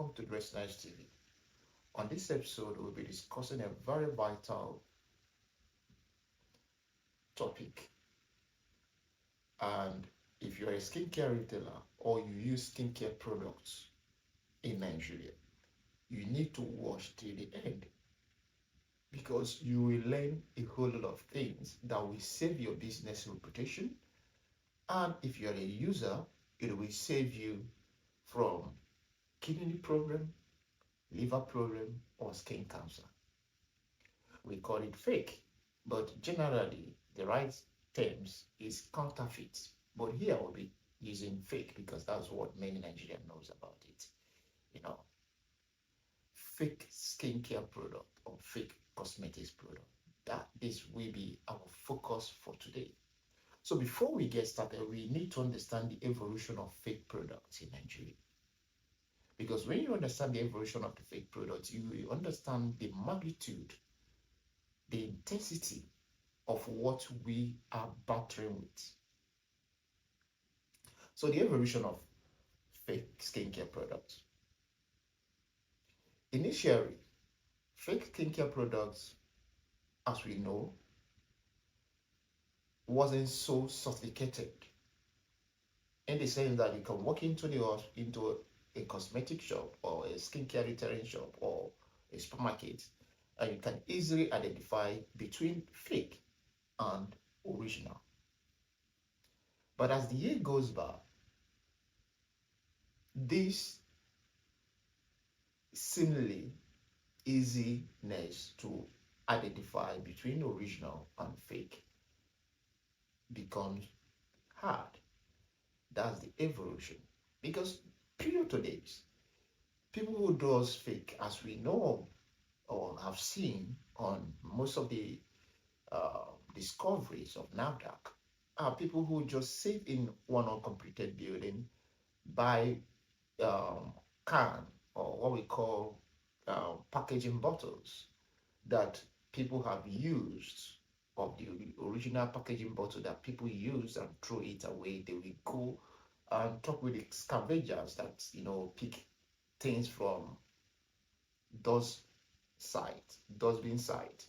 welcome to Dresnice TV. On this episode, we'll be discussing a very vital topic. And if you're a skincare retailer or you use skincare products in Nigeria, you need to watch till the end because you will learn a whole lot of things that will save your business reputation. And if you're a user, it will save you from kidney problem, liver problem, or skin cancer. We call it fake, but generally the right terms is counterfeit. But here we'll be using fake because that's what many Nigerians knows about it. You know, fake skincare product or fake cosmetics product. That this will be our focus for today. So before we get started, we need to understand the evolution of fake products in Nigeria. Because when you understand the evolution of the fake products, you will understand the magnitude, the intensity of what we are battling with. So the evolution of fake skincare products. Initially, fake skincare products, as we know, wasn't so sophisticated in the sense that you can walk into a cosmetic shop or a skincare retailing shop or a supermarket and you can easily identify between fake and original. But as the year goes by, this seemingly easiness to identify between original and fake becomes hard. That's the evolution. Because period to this, people who does fake, as we know or have seen on most of the discoveries of NAFDAC, are people who just sit in one uncompleted building, buy can or what we call packaging bottles that people have used of the original packaging bottle that people use and throw it away. They will go and talk with the scavengers that pick things from those dustbin site,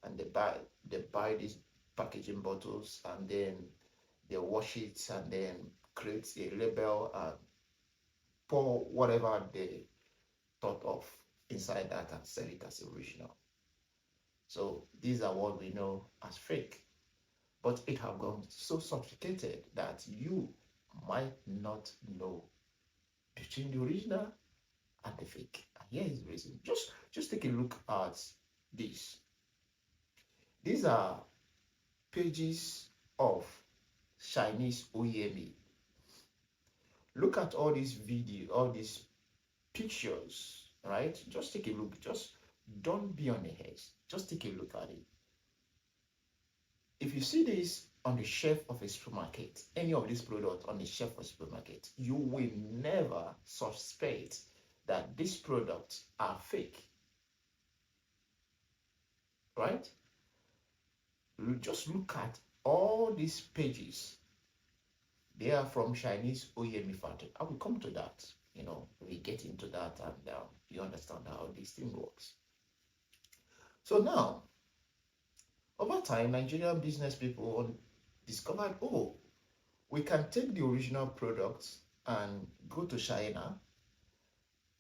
and they buy these packaging bottles and then they wash it and then create a label and pour whatever they thought of inside that and sell it as original. So these are what we know as fake. But it have gone so sophisticated that you might not know between the original and the fake. And here is the reason. Just take a look at this. These are pages of Chinese OEME. Look at all these videos, all these pictures, right? Just take a look. Just don't be on the hedge. Just take a look at it. If you see this on the shelf of a supermarket, any of these products on the shelf of a supermarket, you will never suspect that these products are fake. Right? Just look at all these pages. They are from Chinese OEM factory. I will come to that. We get into that and you understand how this thing works. So now, over time, Nigerian business people discovered, we can take the original products and go to China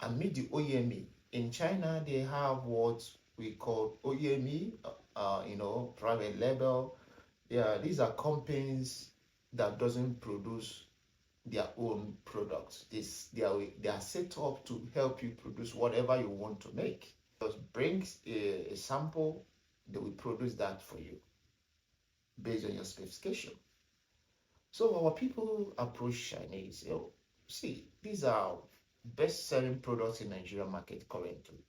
and meet the OEME. In China, they have what we call OEME, private label. These are companies that doesn't produce their own products. They are set up to help you produce whatever you want to make. Just bring a sample, they will produce that for you based on your specification. So our people approach Chinese. See, these are best-selling products in Nigerian market currently.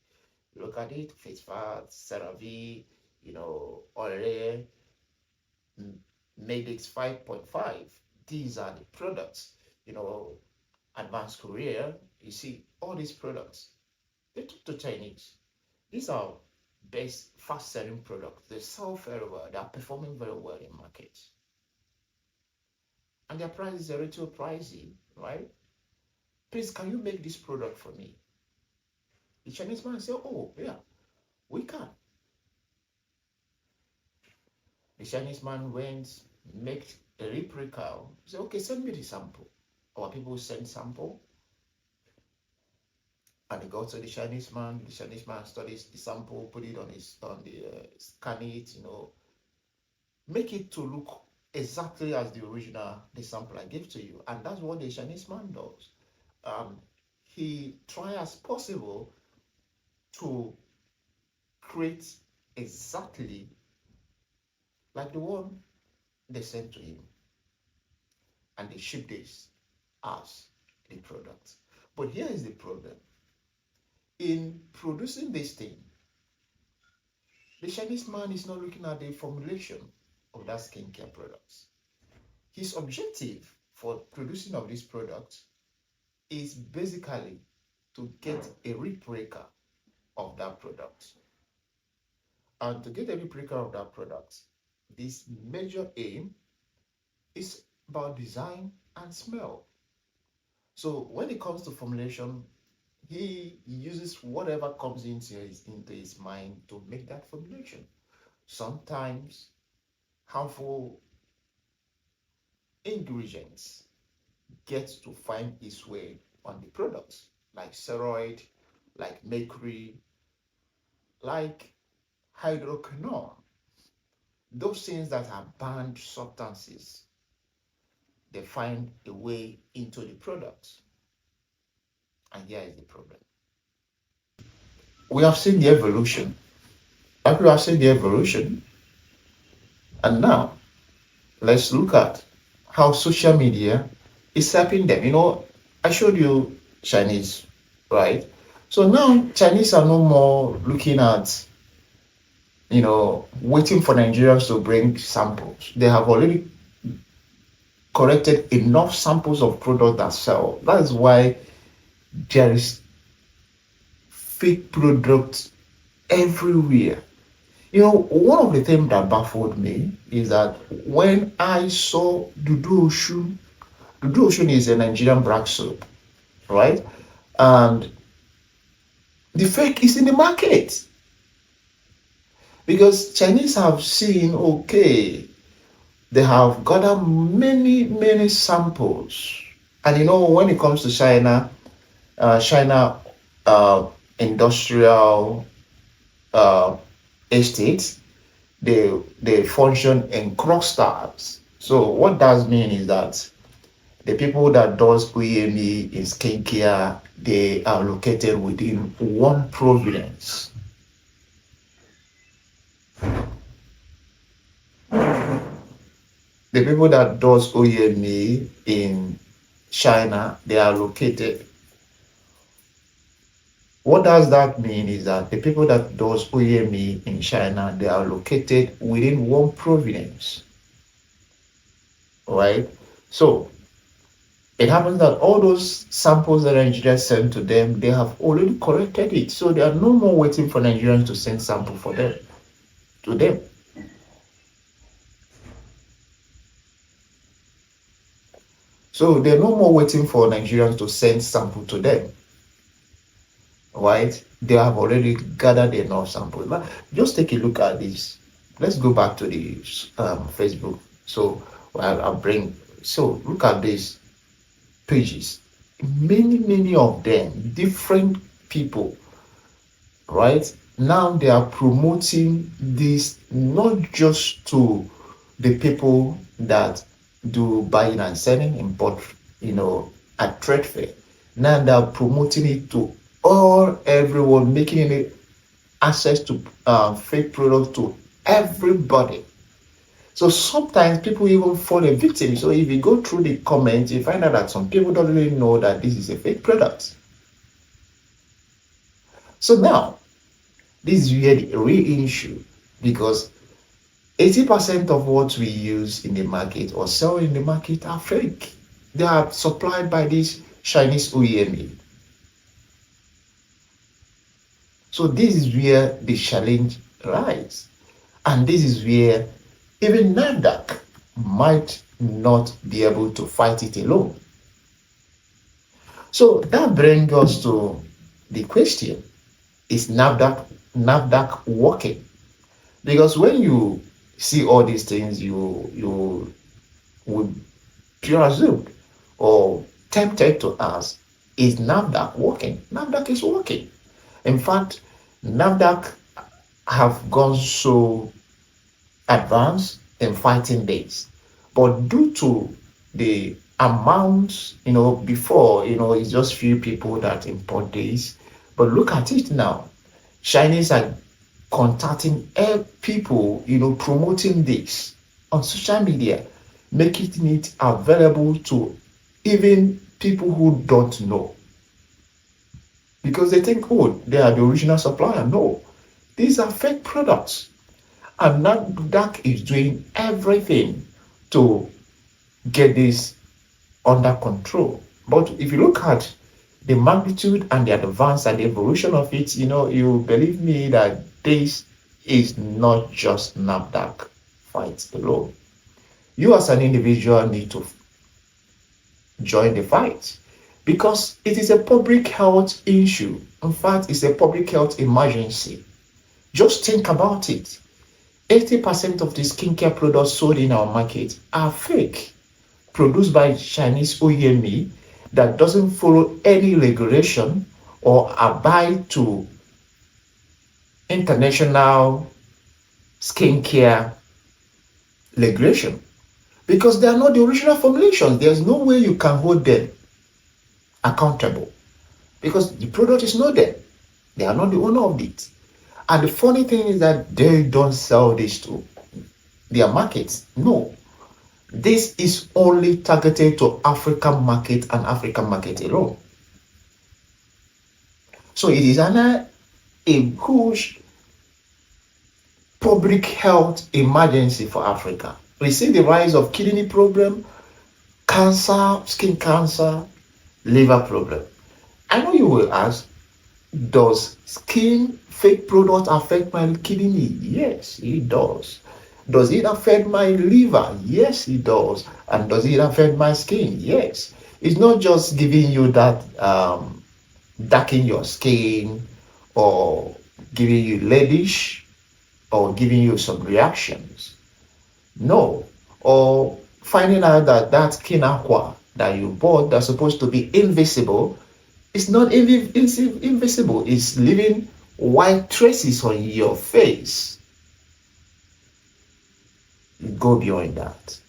Look at it: Face Fat, CeraVe, Olay, Medix 5.5. These are the products. Advanced Korea. You see all these products. They took to Chinese. These are best fast-selling products. They sell very well. They are performing very well in markets. And their prices are a little pricey, right? Please, can you make this product for me? The Chinese man say, oh, yeah, we can. The Chinese man went, make a replica. Say, okay, send me the sample. Our people send sample, and they go to the Chinese man. The Chinese man studies the sample, put it on the scan it, make it to look exactly as the original the sample I gave to you, and that's what the Chinese man does. Um, he try as possible to create exactly like the one they sent to him, and they ship this as the product. But here is the problem. In producing this thing, the Chinese man is not looking at the formulation of that skincare products. His objective for producing of this product is basically to get a replica of that product. And to get a replica of that product, this major aim is about design and smell. So when it comes to formulation, he uses whatever comes into his mind to make that formulation. Sometimes harmful ingredients get to find its way on the products, like steroid, like mercury, like hydroquinone. Those things that are banned substances, they find a way into the products. And here is the problem. We have seen the evolution. After we have seen the evolution, and now let's look at how social media is helping them. I showed you Chinese, right? So now Chinese are no more looking at, waiting for Nigerians to bring samples. They have already collected enough samples of products that sell. That is why there is fake products everywhere. One of the things that baffled me is that when I saw Dudu Oshun is a Nigerian black soap, right? And the fake is in the market because Chinese have seen, okay, they have gathered many, many samples. And when it comes to China industrial estates, they function in clusters. So what does mean is that the people that does OEME in skincare, they are located within one province. The people that does OEME in China, they are located. What does that mean is that the people that does OEME in China, they are located within one province, right? So it happens that all those samples that Nigeria sent to them, they have already collected it. So they are no more waiting for Nigerians to send sample for them, to them. So they're no more waiting for Nigerians to send sample to them, right? They have already gathered enough samples. But just take a look at this. Let's go back to the Facebook. So look at these pages. Many of them, different people, right? Now they are promoting this not just to the people that do buying and selling, import, at Tradefair. Now they are promoting it to everyone, making it access to fake products to everybody. So sometimes people even fall a victim. So if you go through the comments, you find out that some people don't really know that this is a fake product. So now, this is where the real issue, because 80% of what we use in the market or sell in the market are fake. They are supplied by this Chinese OEME. So this is where the challenge lies. And this is where even NAFDAC might not be able to fight it alone. So that brings us to the question. Is NAFDAC working? Because when you see all these things, you would pure assumed or tempted to ask, is NAFDAC working? NAFDAC is working. In fact, NAFDAC have gone so advanced in fighting this. But due to the amounts, before, it's just few people that import this. But look at it now. Chinese are contacting people, promoting this on social media, making it available to even people who don't know. Because they think, oh, they are the original supplier. No, these are fake products. And NAFDAC is doing everything to get this under control. But if you look at the magnitude and the advance and the evolution of it, you believe me that this is not just NAFDAC fight alone. You as an individual need to join the fight because it is a public health issue. In fact, it's a public health emergency. Just think about it. 80% of the skincare products sold in our market are fake, produced by Chinese OEM that doesn't follow any regulation or abide to international skincare regulation. Because they are not the original formulations. There's no way you can hold them accountable because the product is not there. They are not the owner of it. And the funny thing is that they don't sell this to their markets. No. This is only targeted to African market and African market alone. So it is a huge public health emergency for Africa. We see the rise of kidney problem, cancer, skin cancer, liver problem. I know you will ask, does fake product affect my kidney? Yes, it does. Does it affect my liver? Yes, it does. And does it affect my skin? Yes. It's not just giving you that darken your skin or giving you reddish or giving you some reactions. No. Or finding out that skin aqua that you bought that's supposed to be invisible is not invisible. It's leaving white traces on your face. Go beyond that.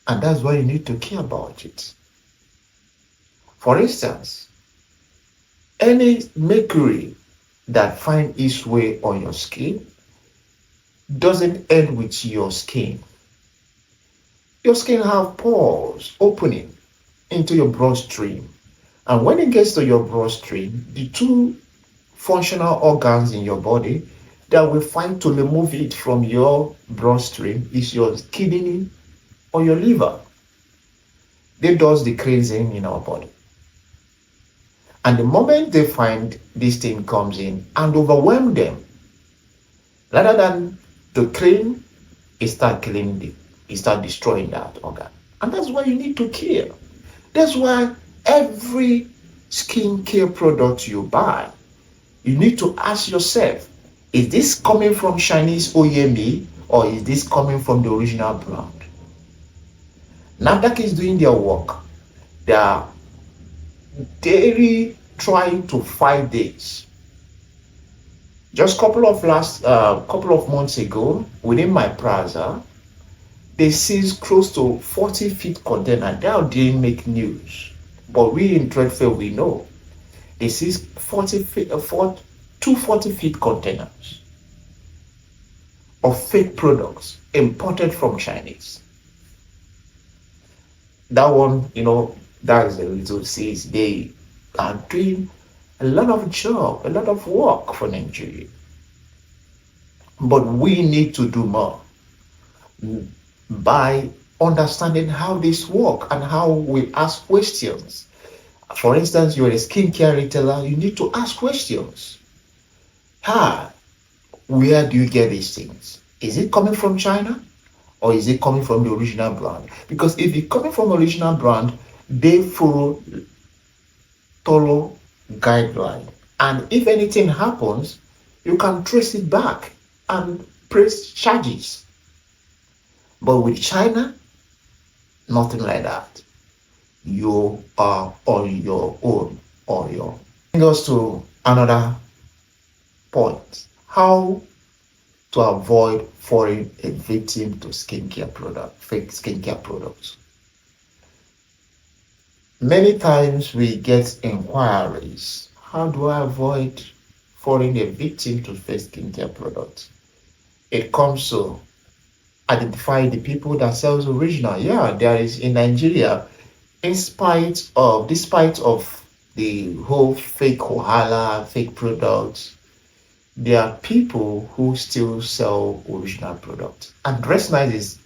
And that's why you need to care about it. For instance, any mercury that finds its way on your skin doesn't end with your skin. Your skin have pores opening into your bloodstream. And when it gets to your bloodstream, the two functional organs in your body that will fight to remove it from your bloodstream is your kidney or your liver. They does the cleansing in our body. And the moment they find this thing comes in and overwhelm them, rather than to clean, it start cleaning it start destroying that organ. And that's why you need to care. That's why every skincare product you buy, you need to ask yourself, is this coming from Chinese OEM or is this coming from the original brand? NAFDAC is doing their work. They are daily trying to fight this. Just couple of months ago, within my plaza, they seized close to 40 feet container. That didn't make news, but we in Tradefair we know they seized 240 feet containers of fake products imported from Chinese. That one, that is a little seize. They are doing a lot of job, a lot of work for Nigeria. But we need to do more by understanding how this works and how we ask questions. For instance, you're a skincare retailer, you need to ask questions. Where do you get these things? Is it coming from China or is it coming from the original brand? Because if it's coming from original brand, they follow thorough guideline And if anything happens, you can trace it back and press charges. But with China, nothing like that. You are on your own or your. Bring us to another point. How to avoid falling a victim to fake skincare products. Many times we get inquiries. How do I avoid falling a victim to fake skincare products? It comes to identify the people that sells original. Yeah, there is in Nigeria, despite of the whole fake Kohala, fake products, there are people who still sell original products. And Dresnice is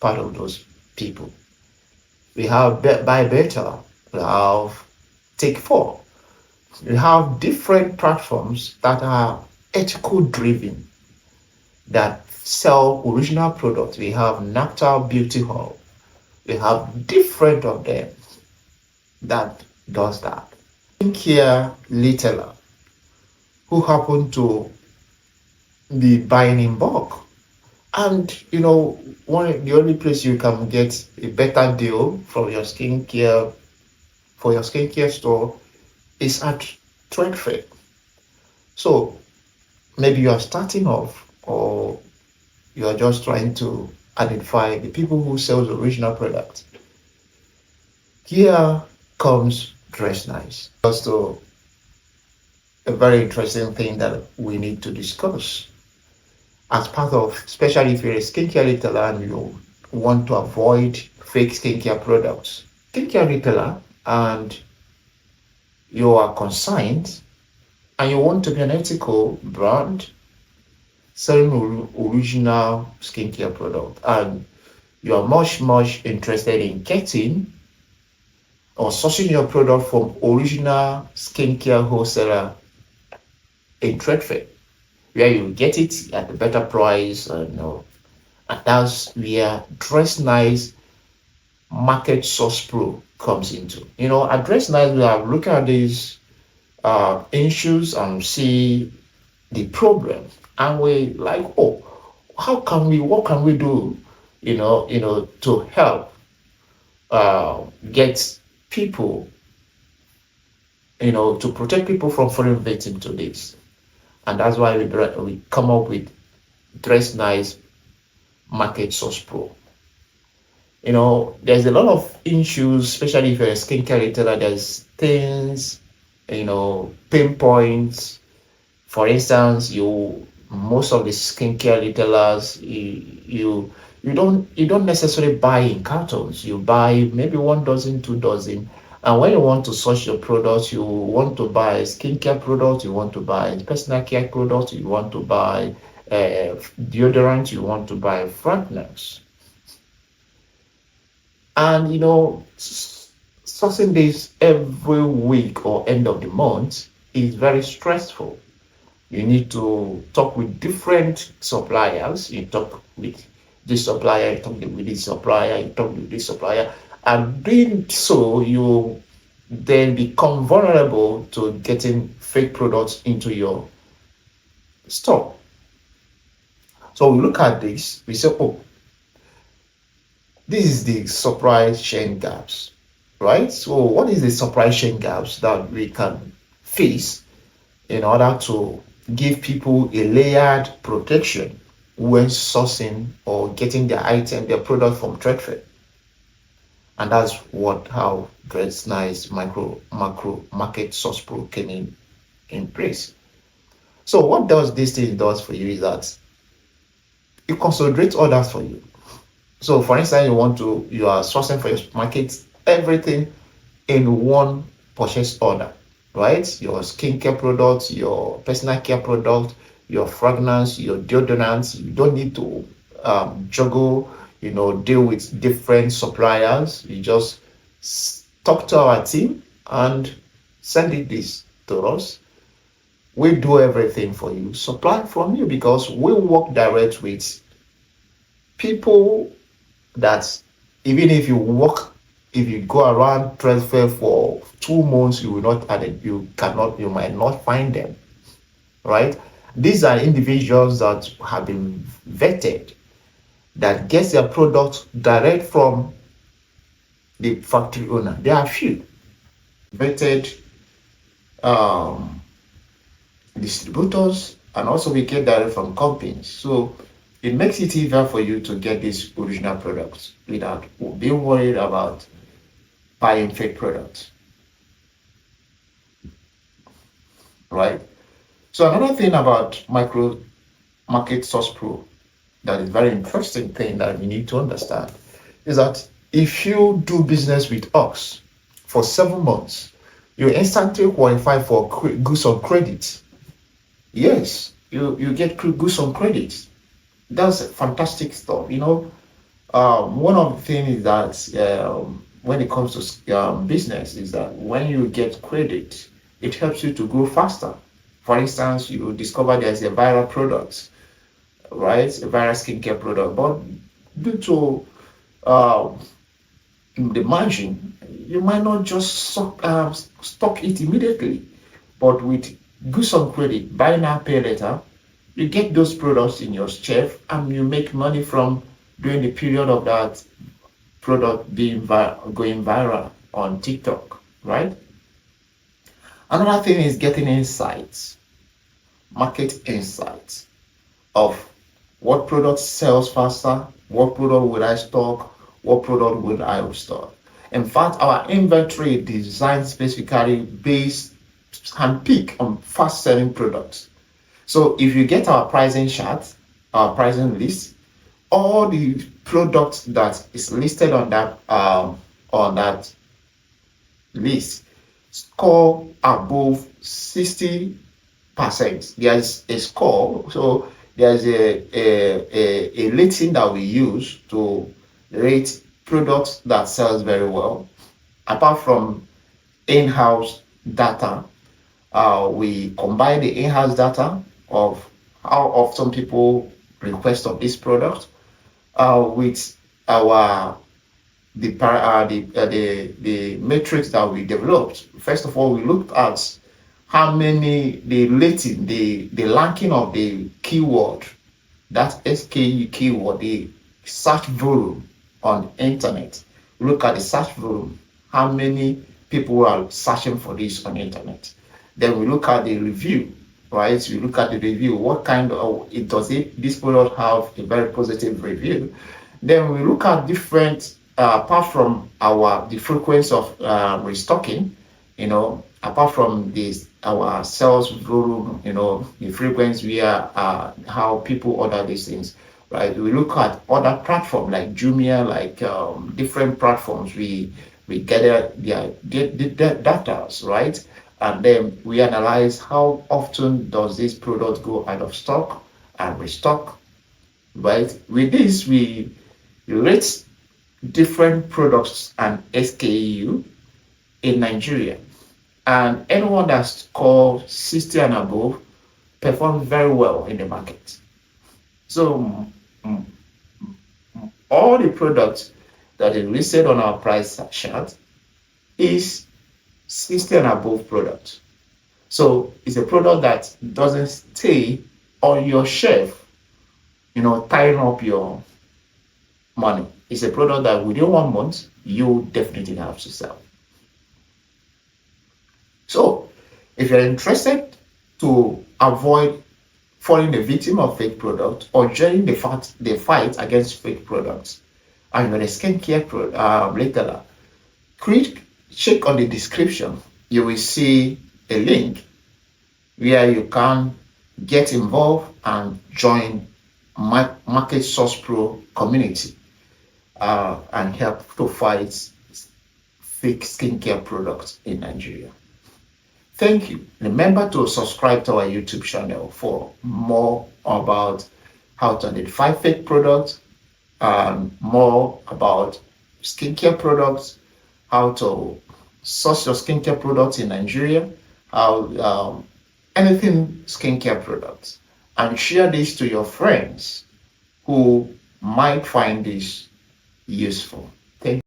part of those people. We have Buy Better, we have Take 4. We have different platforms that are ethical driven that sell original products. We have Nectar Beauty Hall. We have different of them that does that. Skincare retailer who happen to be buying in bulk. And the only place you can get a better deal from your skincare for your skincare store is at Tradefair. So maybe you are starting off or you are just trying to identify the people who sell the original product. Here comes Dresnice. Also, a very interesting thing that we need to discuss as part of, especially if you're a skincare retailer and you want to avoid fake skincare products. Skincare retailer and you are consigned and you want to be an ethical brand selling original skincare product and you are much interested in getting or sourcing your product from original skincare wholesaler in Tradefair, where you get it at a better price, and that's where Dresnice MarketSource Pro comes into. At Dresnice, we are looking at these issues and see the problem, and we like, what can we do, to help get people, to protect people from falling victim to this. And that's why we come up with Dresnice MarketSource Pro. There's a lot of issues, especially if you're a skincare retailer. There's things, pain points. For instance, most of the skincare retailers, you don't necessarily buy in cartons. You buy maybe 1 dozen, 2 dozen. And when you want to source your products, you want to buy skincare products, you want to buy personal care products, you want to buy deodorant, you want to buy fragrance. And sourcing this every week or end of the month is very stressful. You need to talk with different suppliers. You talk with this supplier, you talk with this supplier, you talk with this supplier. And doing so, you then become vulnerable to getting fake products into your store. So we look at this, we say, this is the supply chain gaps, right? So what is the supply chain gaps that we can face in order to give people a layered protection when sourcing or getting their product from Tradefair? And that's how Dresnice MarketSource Pro came in place. So what this thing does for you is that it consolidates orders for you. So for instance, you are sourcing for your market everything in one purchase order, right? Your skincare products, your personal care product, your fragrance, your deodorants. You don't need to juggle, deal with different suppliers. You just talk to our team and send this to us. We do everything for you, supply from you, because we work direct with people that even if you work if you go around Tradefair for 2 months, you will not you might not find them, right? These are individuals that have been vetted, that gets their product direct from the factory owner. There are few vetted um, distributors, and also we get direct from companies. So it makes it easier for you to get these original products without being worried about buying fake products, right? So another thing about MarketSource Pro that is very interesting thing that you need to understand is that if you do business with us for 7 months, you instantly qualify for goods on credit. Yes, you get goods on credit. That's fantastic stuff. One of the things is that when it comes to business is that when you get credit, it helps you to grow faster. For instance, you discover there's a viral product, right? A viral skincare product, but due to uh, the margin, you might not just stock it immediately. But with goods on credit, buy now, pay later, you get those products in your shelf and you make money from during the period of that product going viral on TikTok, right? Another thing is getting insights, market insights of what product sells faster, what product will I stock, what product will I stock. In fact, our inventory is designed specifically based and pick on fast selling products. So if you get our pricing chart, our pricing list, all the products that is listed on that list score above 60%. There's a score, so there's a rating that we use to rate products that sells very well. Apart from in-house data, we combine the in-house data of how often people request of this product with our the metrics that we developed. First of all, we looked at how many the rating, the ranking of the keyword, that SKU keyword, the search volume on internet. We look at the search volume, how many people are searching for this on internet. Then we look at the review, right? We look at the review. What kind of this product have a very positive review? Then we look at different apart from the frequency of restocking, apart from this our sales volume, the frequency via how people order these things, right? We look at other platforms like Jumia, like different platforms. We gather the data, right? And then we analyze how often does this product go out of stock and restock, right? With this, we rate different products and SKU in Nigeria. And anyone that's called 60 and above performs very well in the market. So all the products that are listed on our price chart is 60 and above product. So it's a product that doesn't stay on your shelf, tying up your money. It's a product that within 1 month, you definitely have to sell. So if you're interested to avoid falling the victim of fake products or joining the fight against fake products, and you're a skincare retailer, check on the description. You will see a link where you can get involved and join MarketSource Pro community and help to fight fake skincare products in Nigeria. Thank you. Remember to subscribe to our YouTube channel for more about how to identify fake products and more about skincare products, how to source your skincare products in Nigeria, how anything skincare products, and share this to your friends who might find this useful. Thank you.